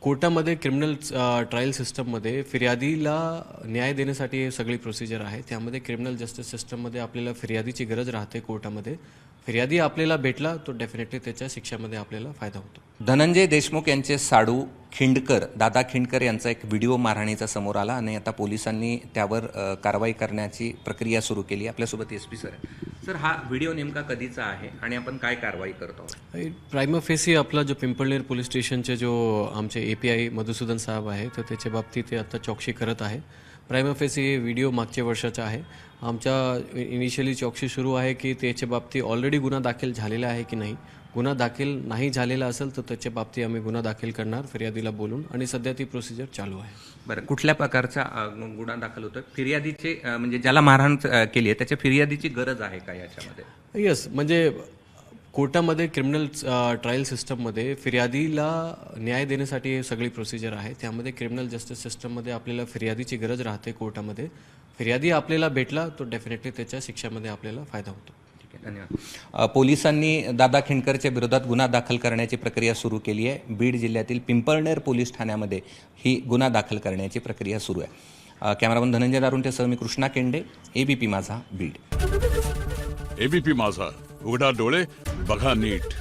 कोर्टामध्ये criminal trial सिस्टममध्ये फिर्यादीला न्याय देण्यासाठी हे सगळी प्रोसिजर आहे. त्यामध्ये क्रिमिनल जस्टिस सिस्टममध्ये आपल्याला फिर्यादीची गरज राहते. कोर्टामध्ये फिर्यादी आपल्याला भेटला तो डेफिनेटली त्याच्या शिक्षामध्ये आपल्याला फायदा होतो. धनंजय देशमुख यांचे साडू खिंडकर, दादा खिंडकर यांचा एक व्हिडिओ मारहाणीचा समोर आला आणि आता पोलिसांनी त्यावर कारवाई करण्याची प्रक्रिया सुरू केली. आपल्यासोबत एस पी सर सर, हा व्हिडिओ नेमका कधीचा आहे आणि आपण काय कारवाई करतो? प्रायमा फेसी आपला जो पिंपळनेर पोलीस स्टेशनचे जो आमचे API मधुसूदन साहेब आहे तर त्याच्या बाबतीत ते आता चौकशी करत आहे. प्रायमा फेसी हे व्हिडिओ मागच्या वर्षाचा आहे. आमच्या इनिशियली चौकशी सुरू आहे की त्याच्या बाबतीत ऑलरेडी गुन्हा दाखल झालेला आहे की नाही. गुन्हा दाखल नाही झालेला असेल तर त्याच्या बाबतीत आम्ही गुन्हा दाखल करणार फिर्यादीला बोलून, आणि सध्या ती प्रोसिजर चालू आहे. बरं, कुठल्या प्रकारचा गुन्हा दाखल होतो? फिर्यादीचे म्हणजे ज्याला मारहाण केली आहे त्याच्या फिर्यादीची गरज आहे का याच्यामध्ये? येस, म्हणजे कोर्टामध्ये क्रिमिनल ट्रायल सिस्टममध्ये फिर्यादीला न्याय देण्यासाठी हे सगळी प्रोसिजर आहे. त्यामध्ये क्रिमिनल जस्टिस सिस्टममध्ये आपल्याला फिर्यादीची गरज राहते. कोर्टामध्ये फिर्यादी आपल्याला भेटला तो डेफिनेटली त्याच्या शिक्षामध्ये आपल्याला फायदा होतो. ठीक आहे, धन्यवाद. पोलिसांनी दादा खिंडकरच्या विरोधात गुन्हा दाखल करण्याची प्रक्रिया सुरू केली आहे. बीड जिल्ह्यातील पिंपळनेर पोलीस ठाण्यामध्ये ही गुन्हा दाखल करण्याची प्रक्रिया सुरू आहे. कॅमेरामन धनंजय दारुंटेसह मी कृष्णा केंडे, ABP माझा, बीड. ABP माझा, उघडा डोळे बघा नीट.